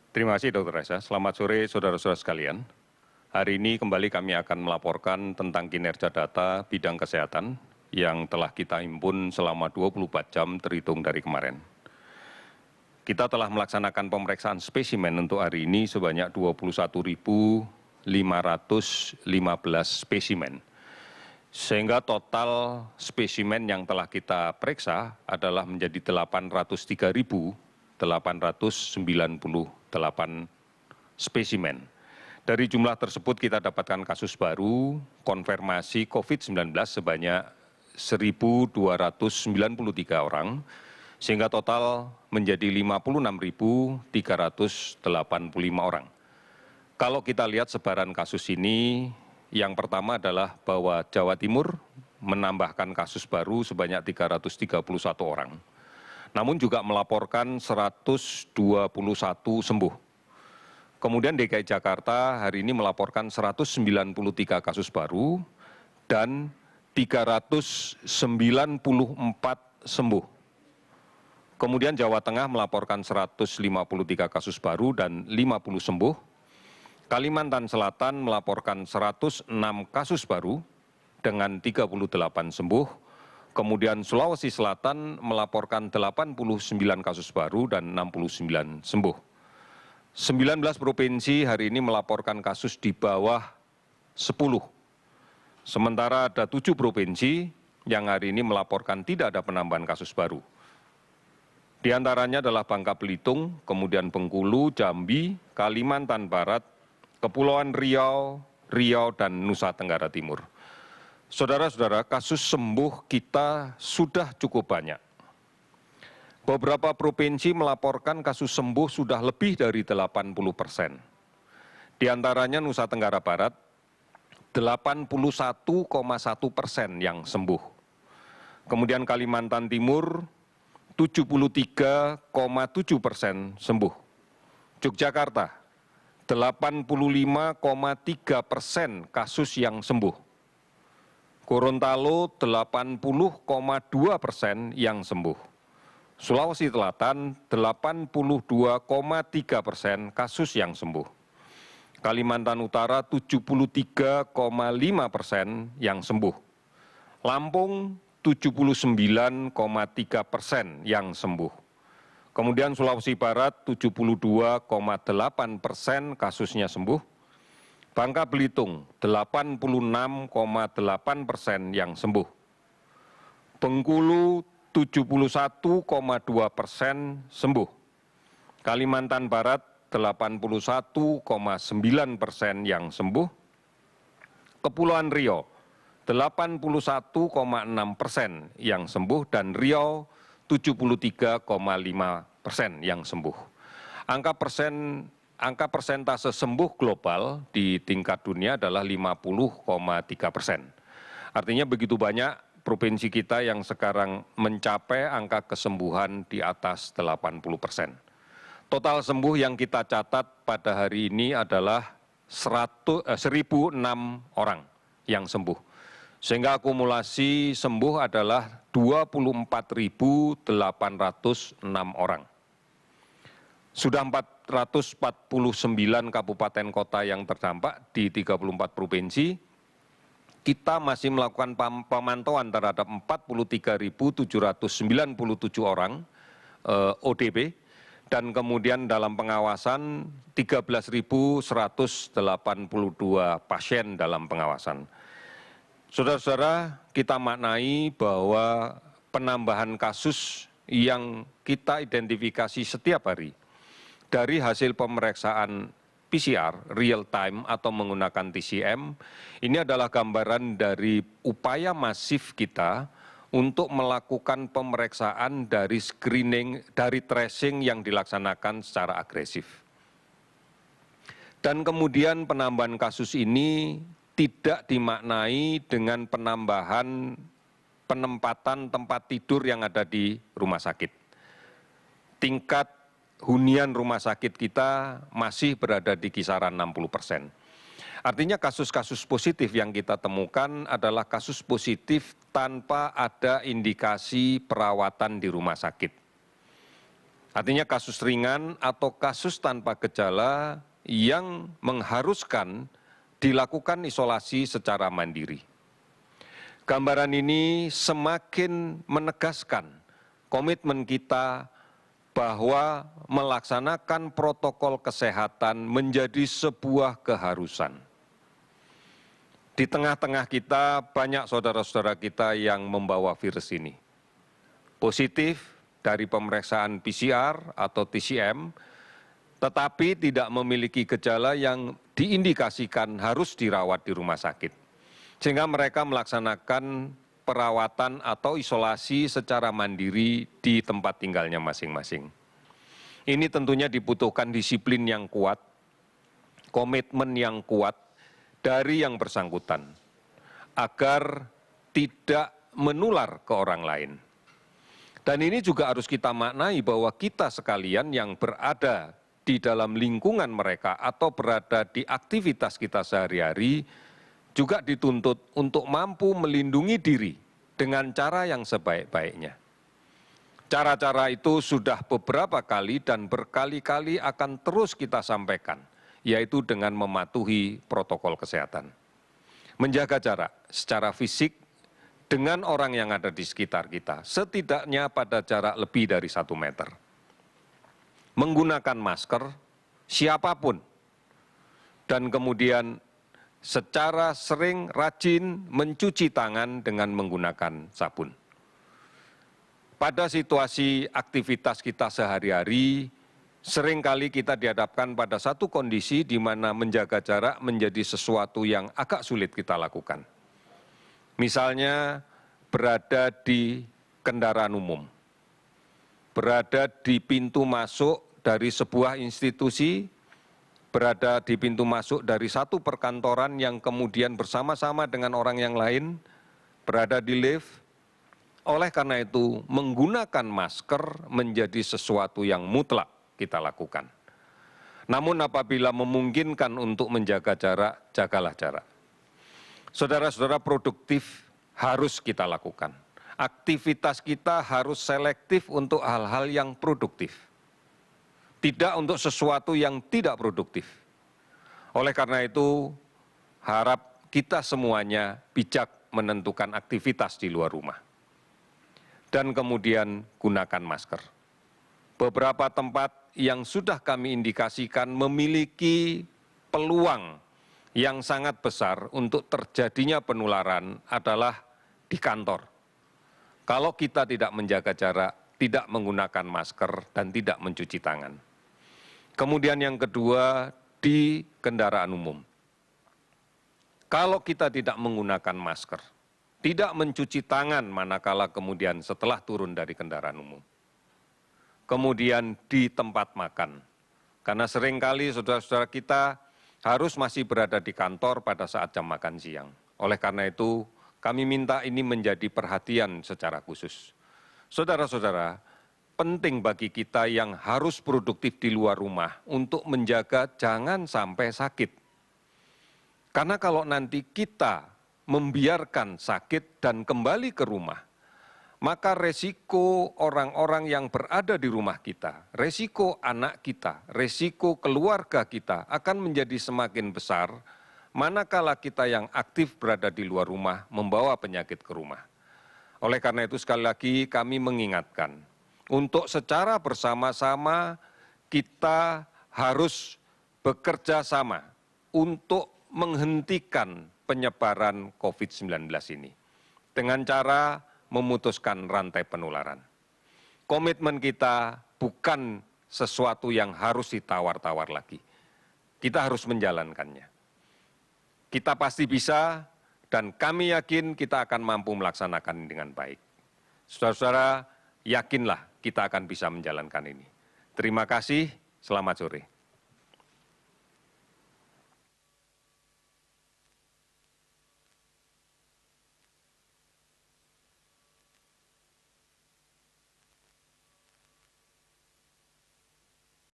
Terima kasih Dr. Reza. Selamat sore saudara-saudara sekalian. Hari ini kembali kami akan melaporkan tentang kinerja data bidang kesehatan yang telah kita himpun selama 24 jam terhitung dari kemarin. Kita telah melaksanakan pemeriksaan spesimen untuk hari ini sebanyak 21.515 spesimen. Sehingga total spesimen yang telah kita periksa adalah menjadi 803.898 spesimen. Dari jumlah tersebut kita dapatkan kasus baru konfirmasi COVID-19 sebanyak 1.293 orang, sehingga total menjadi 56.385 orang. Kalau kita lihat sebaran kasus ini, yang pertama adalah bahwa Jawa Timur menambahkan kasus baru sebanyak 331 orang. Namun juga melaporkan 121 sembuh. Kemudian DKI Jakarta hari ini melaporkan 193 kasus baru dan 394 sembuh. Kemudian Jawa Tengah melaporkan 153 kasus baru dan 50 sembuh. Kalimantan Selatan melaporkan 106 kasus baru dengan 38 sembuh. Kemudian Sulawesi Selatan melaporkan 89 kasus baru dan 69 sembuh. 19 provinsi hari ini melaporkan kasus di bawah 10. Sementara ada 7 provinsi yang hari ini melaporkan tidak ada penambahan kasus baru. Di antaranya adalah Bangka Belitung, kemudian Bengkulu, Jambi, Kalimantan Barat, Kepulauan Riau, dan Nusa Tenggara Timur. Saudara-saudara, kasus sembuh kita sudah cukup banyak. Beberapa provinsi melaporkan kasus sembuh sudah lebih dari 80%. Di antaranya Nusa Tenggara Barat, 81,1% yang sembuh. Kemudian Kalimantan Timur, 73,7% sembuh. Yogyakarta, 85,3% kasus yang sembuh. Gorontalo, 80,2% yang sembuh. Sulawesi Selatan, 82,3% kasus yang sembuh. Kalimantan Utara, 73,5% yang sembuh. Lampung, 79,3% yang sembuh. Kemudian Sulawesi Barat 72,8% kasusnya sembuh. Bangka Belitung 86,8% yang sembuh. Bengkulu 71,2% sembuh. Kalimantan Barat 81,9% yang sembuh. Kepulauan Riau 81,6% yang sembuh dan Riau 73,5% yang sembuh. Angka persentase sembuh global di tingkat dunia adalah 50,3%. Artinya begitu banyak provinsi kita yang sekarang mencapai angka kesembuhan di atas 80%. Total sembuh yang kita catat pada hari ini adalah 1.006 orang yang sembuh. Sehingga akumulasi sembuh adalah 24.806 orang. Sudah 449 kabupaten kota yang terdampak di 34 provinsi. Kita masih melakukan pemantauan terhadap 43.797 orang ODP dan kemudian dalam pengawasan 13.182 pasien dalam pengawasan. Saudara-saudara, kita maknai bahwa penambahan kasus yang kita identifikasi setiap hari dari hasil pemeriksaan PCR real time atau menggunakan TCM, ini adalah gambaran dari upaya masif kita untuk melakukan pemeriksaan dari screening, dari tracing yang dilaksanakan secara agresif. Dan kemudian penambahan kasus ini tidak dimaknai dengan penambahan penempatan tempat tidur yang ada di rumah sakit. Tingkat hunian rumah sakit kita masih berada di kisaran 60%. Artinya kasus-kasus positif yang kita temukan adalah kasus positif tanpa ada indikasi perawatan di rumah sakit. Artinya kasus ringan atau kasus tanpa gejala yang mengharuskan dilakukan isolasi secara mandiri. Gambaran ini semakin menegaskan komitmen kita bahwa melaksanakan protokol kesehatan menjadi sebuah keharusan. Di tengah-tengah kita banyak saudara-saudara kita yang membawa virus ini. Positif dari pemeriksaan PCR atau TCM, tetapi tidak memiliki gejala yang diindikasikan harus dirawat di rumah sakit. Sehingga mereka melaksanakan perawatan atau isolasi secara mandiri di tempat tinggalnya masing-masing. Ini tentunya dibutuhkan disiplin yang kuat, komitmen yang kuat dari yang bersangkutan, agar tidak menular ke orang lain. Dan ini juga harus kita maknai bahwa kita sekalian yang berada di dalam lingkungan mereka atau berada di aktivitas kita sehari-hari, juga dituntut untuk mampu melindungi diri dengan cara yang sebaik-baiknya. Cara-cara itu sudah beberapa kali dan berkali-kali akan terus kita sampaikan, yaitu dengan mematuhi protokol kesehatan. Menjaga jarak secara fisik dengan orang yang ada di sekitar kita, setidaknya pada jarak lebih dari 1 meter. Menggunakan masker, siapapun, dan kemudian secara sering rajin mencuci tangan dengan menggunakan sabun. Pada situasi aktivitas kita sehari-hari, seringkali kita dihadapkan pada satu kondisi di mana menjaga jarak menjadi sesuatu yang agak sulit kita lakukan. Misalnya berada di kendaraan umum, berada di pintu masuk dari sebuah institusi, berada di pintu masuk dari satu perkantoran yang kemudian bersama-sama dengan orang yang lain, berada di lift. Oleh karena itu, menggunakan masker menjadi sesuatu yang mutlak kita lakukan. Namun apabila memungkinkan untuk menjaga jarak, jagalah jarak. Saudara-saudara, produktif harus kita lakukan. Aktivitas kita harus selektif untuk hal-hal yang produktif. Tidak untuk sesuatu yang tidak produktif. Oleh karena itu, harap kita semuanya bijak menentukan aktivitas di luar rumah. Dan kemudian gunakan masker. Beberapa tempat yang sudah kami indikasikan memiliki peluang yang sangat besar untuk terjadinya penularan adalah di kantor. Kalau kita tidak menjaga jarak, tidak menggunakan masker, dan tidak mencuci tangan. Kemudian yang kedua, di kendaraan umum. Kalau kita tidak menggunakan masker, tidak mencuci tangan manakala kemudian setelah turun dari kendaraan umum. Kemudian di tempat makan. Karena seringkali saudara-saudara kita harus masih berada di kantor pada saat jam makan siang. Oleh karena itu, kami minta ini menjadi perhatian secara khusus. Saudara-saudara, penting bagi kita yang harus produktif di luar rumah untuk menjaga jangan sampai sakit. Karena kalau nanti kita membiarkan sakit dan kembali ke rumah, maka resiko orang-orang yang berada di rumah kita, resiko anak kita, resiko keluarga kita akan menjadi semakin besar manakala kita yang aktif berada di luar rumah membawa penyakit ke rumah. Oleh karena itu sekali lagi kami mengingatkan, untuk secara bersama-sama kita harus bekerja sama untuk menghentikan penyebaran COVID-19 ini dengan cara memutuskan rantai penularan. Komitmen kita bukan sesuatu yang harus ditawar-tawar lagi. Kita harus menjalankannya. Kita pasti bisa dan kami yakin kita akan mampu melaksanakan dengan baik. Saudara-saudara, yakinlah kita akan bisa menjalankan ini. Terima kasih, selamat sore.